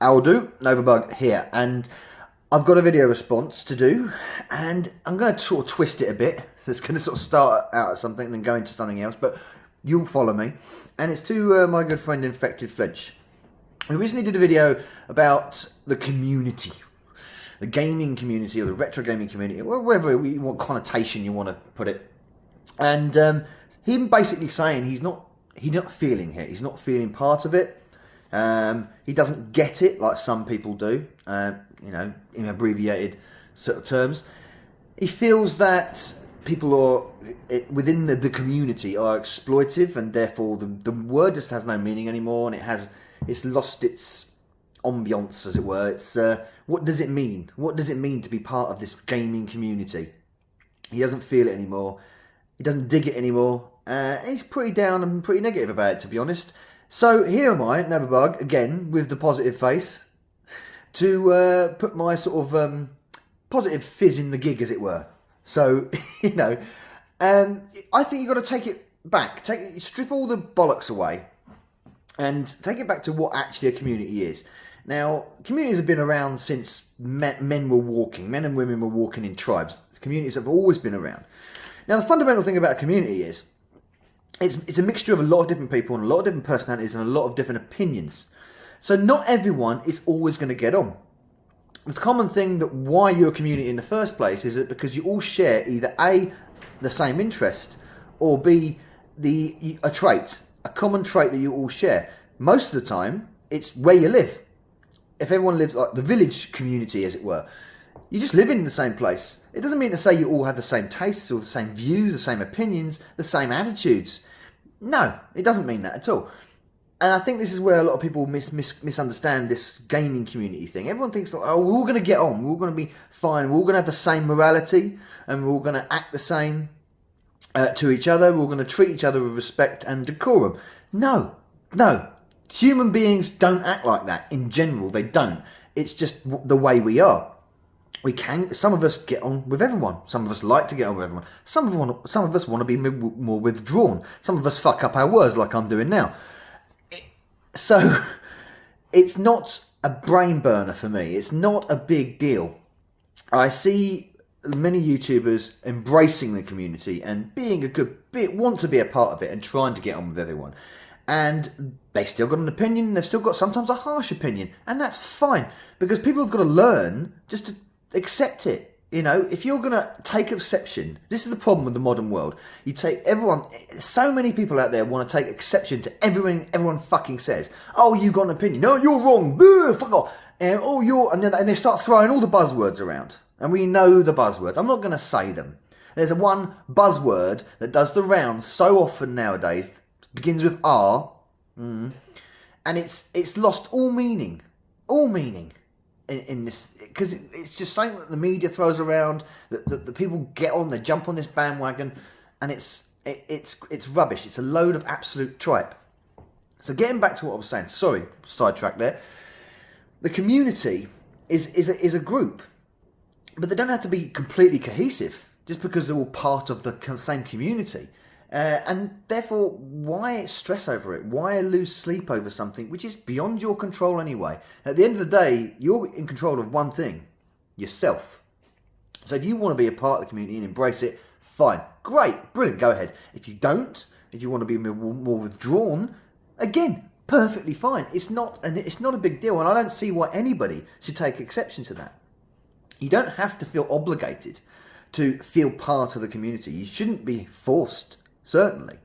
How do? Novabug here, and I've got a video response to do, and I'm going to sort of twist it a bit. So it's going to sort of start out at something and then go into something else, but you'll follow me. And it's to my good friend Infected Flinch. We recently did a video about the community, the gaming community or the retro gaming community, whatever what connotation you want to put it. And him basically saying he's not feeling it. He's not feeling part of it. He doesn't get it like some people do, in abbreviated sort of terms. He feels that people are within the community are exploitive, and therefore the word just has no meaning anymore, and it's lost its ambiance, as it were. It's what does it mean? What does it mean to be part of this gaming community? He doesn't feel it anymore. He doesn't dig it anymore. He's pretty down and pretty negative about it, to be honest. So here am I, Novabug, again, with the positive face, to put my sort of positive fizz in the gig, as it were. So, I think you've got to take it back. Strip all the bollocks away and take it back to what actually a community is. Now, communities have been around since men were walking. Men and women were walking in tribes. Communities have always been around. Now, the fundamental thing about a community is it's a mixture of a lot of different people and a lot of different personalities and a lot of different opinions. So not everyone is always going to get on. The common thing that why you're a community in the first place is that because you all share either A, the same interest, or B, a trait, a common trait that you all share. Most of the time, it's where you live. If everyone lives like the village community, as it were, you just live in the same place. It doesn't mean to say you all have the same tastes or the same views, the same opinions, the same attitudes. No, it doesn't mean that at all. And I think this is where a lot of people misunderstand this gaming community thing. Everyone thinks, like, oh, we're all going to get on. We're all going to be fine. We're all going to have the same morality. And we're all going to act the same to each other. We're all going to treat each other with respect and decorum. No. Human beings don't act like that. In general, they don't. It's just the way we are. Some of us get on with everyone. Some of us like to get on with everyone. Some of us want to be more withdrawn. Some of us fuck up our words like I'm doing now. So, it's not a brain burner for me. It's not a big deal. I see many YouTubers embracing the community and being want to be a part of it and trying to get on with everyone. And they still got an opinion. They've still got sometimes a harsh opinion. And that's fine. Because people have got to learn just to accept it. If you're going to take exception, this is the problem with the modern world. You take everyone, so many people out there want to take exception to everyone fucking says. Oh, you got an opinion. No, you're wrong. Boo, fuck off. And and they start throwing all the buzzwords around. And we know the buzzwords. I'm not going to say them. There's one buzzword that does the rounds so often nowadays. Begins with R. And it's lost all meaning. All meaning. In this, because it's just something that the media throws around, that the people get on, they jump on this bandwagon, and it's rubbish. It's a load of absolute tripe. So getting back to what I was saying, sorry, sidetrack there. The community is a group, but they don't have to be completely cohesive just because they're all part of the same community. And therefore, why stress over it? Why lose sleep over something which is beyond your control anyway? At the end of the day, you're in control of one thing, yourself. So if you want to be a part of the community and embrace it, fine, great, brilliant, go ahead. If you don't, if you want to be more withdrawn, again, perfectly fine. It's not a big deal, and I don't see why anybody should take exception to that. You don't have to feel obligated to feel part of the community. You shouldn't be forced. Certainly.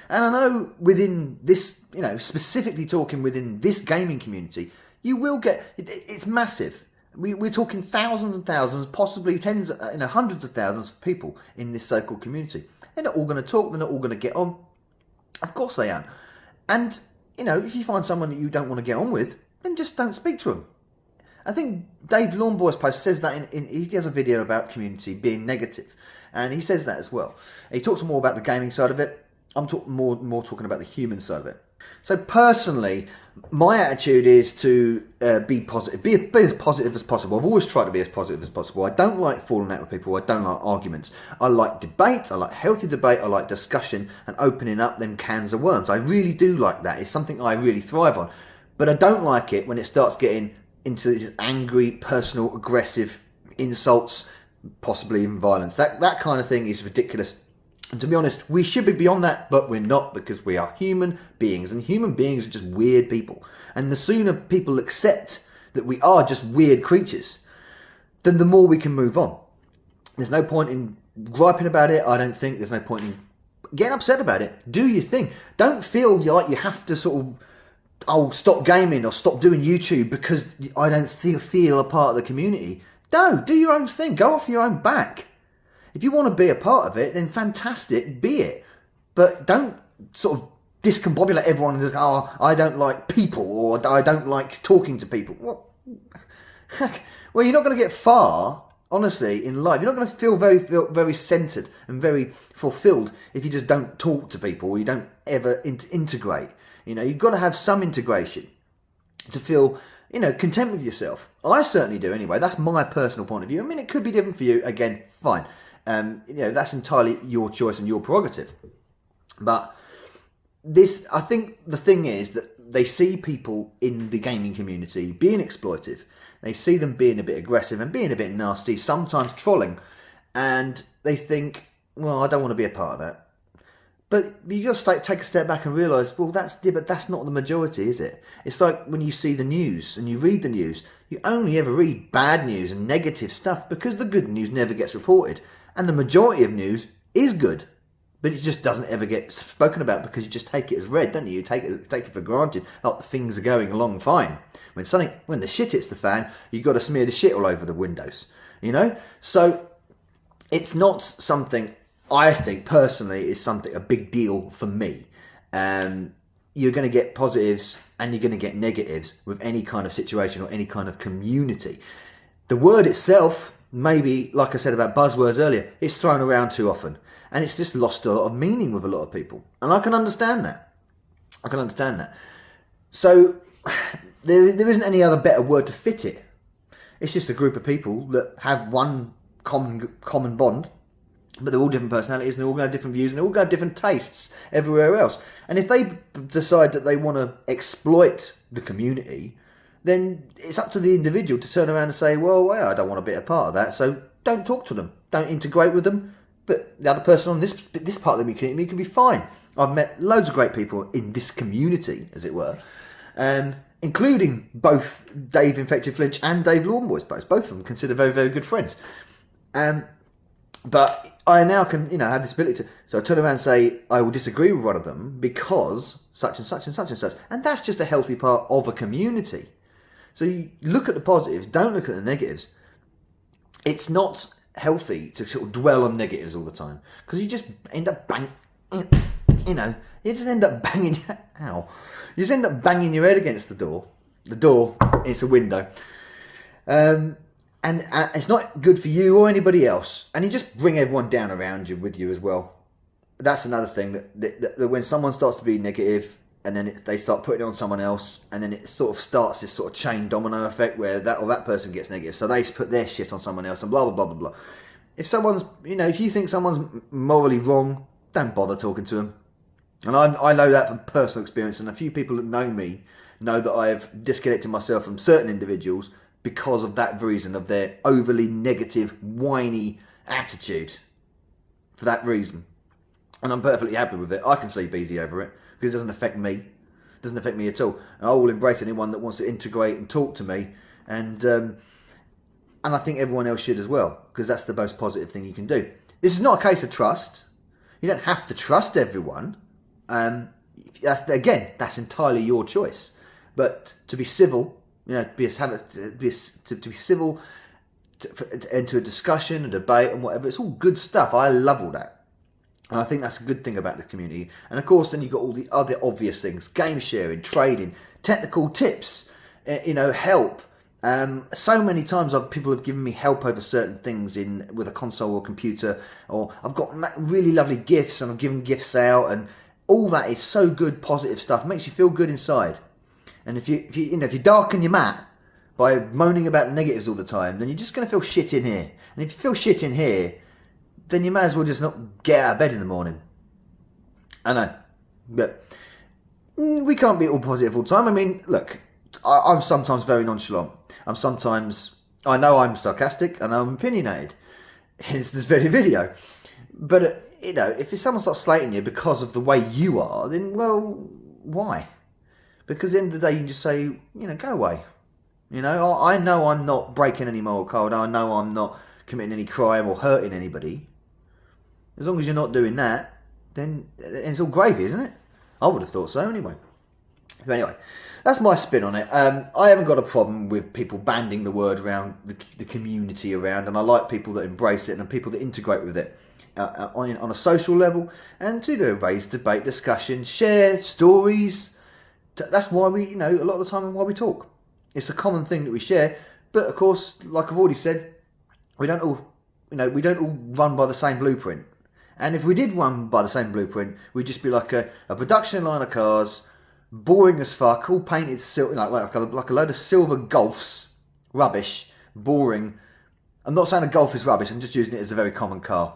And I know within this, specifically talking within this gaming community, you will get, it's massive. We're talking thousands and thousands, possibly tens, hundreds of thousands of people in this so-called community. They're not all going to talk, they're not all going to get on. Of course they aren't. And, if you find someone that you don't want to get on with, then just don't speak to them. I think Dave Lawnboy's post says that he has a video about community being negative. And he says that as well. He talks more about the gaming side of it. I'm more talking about the human side of it. So personally, my attitude is to be positive. Be as positive as possible. I've always tried to be as positive as possible. I don't like falling out with people. I don't like arguments. I like debate. I like healthy debate. I like discussion and opening up them cans of worms. I really do like that. It's something I really thrive on. But I don't like it when it starts getting into these angry, personal, aggressive insults, possibly even violence. That kind of thing is ridiculous. And to be honest, we should be beyond that, but we're not, because we are human beings, and human beings are just weird people. And the sooner people accept that we are just weird creatures, then the more we can move on. There's no point in griping about it, I don't think. There's no point in getting upset about it. Do your thing. Don't feel like you have to sort of, stop gaming or stop doing YouTube because I don't feel a part of the community. No, do your own thing. Go off your own back. If you want to be a part of it, then fantastic, be it. But don't sort of discombobulate everyone and just, I don't like people, or I don't like talking to people. Well, you're not going to get far, honestly, in life. You're not going to feel very centered and very fulfilled if you just don't talk to people, or you don't ever integrate. You've got to have some integration to feel, content with yourself. I certainly do anyway. That's my personal point of view. I mean, it could be different for you. Again, fine. That's entirely your choice and your prerogative. But I think the thing is that they see people in the gaming community being exploitive. They see them being a bit aggressive and being a bit nasty, sometimes trolling. And they think, well, I don't want to be a part of that. But you just take a step back and realise, well, that's not the majority, is it? It's like when you see the news and you read the news, you only ever read bad news and negative stuff because the good news never gets reported. And the majority of news is good, but it just doesn't ever get spoken about because you just take it as read, don't you? You take it for granted. Like, things are going along fine. When the shit hits the fan, you've got to smear the shit all over the windows, So it's not something, I think personally, is a big deal for me. You're going to get positives and you're going to get negatives with any kind of situation or any kind of community. The word itself, maybe, like I said about buzzwords earlier, it's thrown around too often. And it's just lost a lot of meaning with a lot of people. And I can understand that. So there isn't any other better word to fit it. It's just a group of people that have one common bond, but they're all different personalities and they're all going to have different views and they're all going to have different tastes everywhere else. And if they decide that they want to exploit the community, then it's up to the individual to turn around and say, well, I don't want to be a part of that, so don't talk to them. Don't integrate with them. But the other person on this part of the community can be fine. I've met loads of great people in this community, as it were, including both Dave Infected Flinch and Dave Lawnboys. Both of them consider very, very good friends. But I now can, have this ability to... So I turn around and say, I will disagree with one of them because such and such and such and such. And that's just a healthy part of a community. So you look at the positives, don't look at the negatives. It's not healthy to sort of dwell on negatives all the time, because you just end up you just end up banging your head against the door. The door is a window, and it's not good for you or anybody else, and you just bring everyone down around you with you as well. That's another thing that when someone starts to be negative, and then they start putting it on someone else, and then it sort of starts this sort of chain domino effect where that person gets negative, so they put their shit on someone else, and blah, blah, blah, blah, blah. If you think someone's morally wrong, don't bother talking to them. And I know that from personal experience, and a few people that know me know that I've disconnected myself from certain individuals because of that reason, of their overly negative, whiny attitude. For that reason. And I'm perfectly happy with it. I can sleep easy over it, because it doesn't affect me. It doesn't affect me at all. And I will embrace anyone that wants to integrate and talk to me. And I think everyone else should as well, because that's the most positive thing you can do. This is not a case of trust. You don't have to trust everyone. That's entirely your choice. But to be civil, to be civil into a discussion, a debate, and whatever, it's all good stuff. I love all that. And I think that's a good thing about the community. And of course, then you've got all the other obvious things: game sharing, trading, technical tips, help. So many times people have given me help over certain things with a console or computer, or I've got really lovely gifts and I've given gifts out, and all that is so good, positive stuff. It makes you feel good inside. And if you darken your mat by moaning about negatives all the time, then you're just going to feel shit in here. And if you feel shit in here, then you may as well just not get out of bed in the morning. I know, but we can't be all positive all the time. I mean, look, I'm sometimes very nonchalant. I know I'm sarcastic and I'm opinionated. Hence this very video. But, if someone starts slating you because of the way you are, then, well, why? Because at the end of the day, you can just say, go away. I know I'm not breaking any moral code. I know I'm not committing any crime or hurting anybody. As long as you're not doing that, then it's all gravy, isn't it? I would have thought so anyway. But anyway, that's my spin on it. I haven't got a problem with people banding the word around, the community around, and I like people that embrace it and people that integrate with it on a social level, and to raise debate, discussion, share stories. That's why we, a lot of the time, why we talk. It's a common thing that we share, but of course, like I've already said, we don't all run by the same blueprint. And if we did run by the same blueprint, we'd just be like a production line of cars, boring as fuck, all painted like a load of silver Golfs, rubbish, boring. I'm not saying a Golf is rubbish. I'm just using it as a very common car.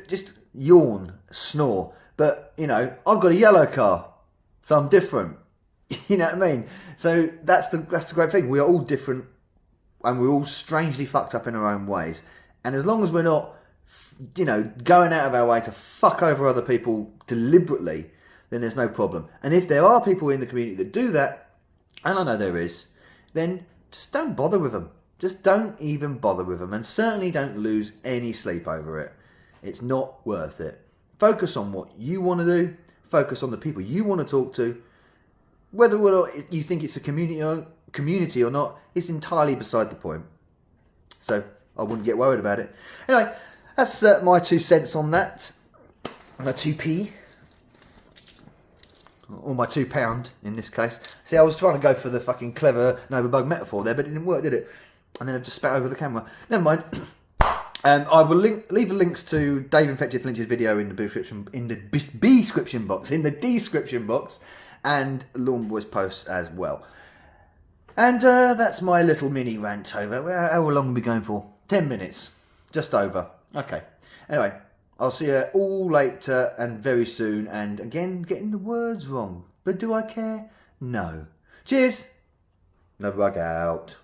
Just yawn, snore. But I've got a yellow car, so I'm different. You know what I mean? So that's the great thing. We are all different, and we're all strangely fucked up in our own ways. And as long as we're not, going out of our way to fuck over other people deliberately, then there's no problem. And if there are people in the community that do that, and I know there is, then just don't bother with them. Just don't even bother with them, and certainly don't lose any sleep over it. It's not worth it. Focus on what you want to do. Focus on the people you want to talk to. Whether or not you think it's a community or not, it's entirely beside the point. So I wouldn't get worried about it. Anyway, that's my 2 cents on that. My 2p. Or my £2 in this case. See, I was trying to go for the fucking clever Nova Bug metaphor there, but it didn't work, did it? And then I just spat over the camera. Never mind. I will leave the links to Dave Infected Flinch's video in the description box, and Lawn Boys posts as well. And that's my little mini rant over. How long are we going for? 10 minutes. Just over. Okay. Anyway, I'll see you all later and very soon. And again, getting the words wrong. But do I care? No. Cheers. Nova Bug out.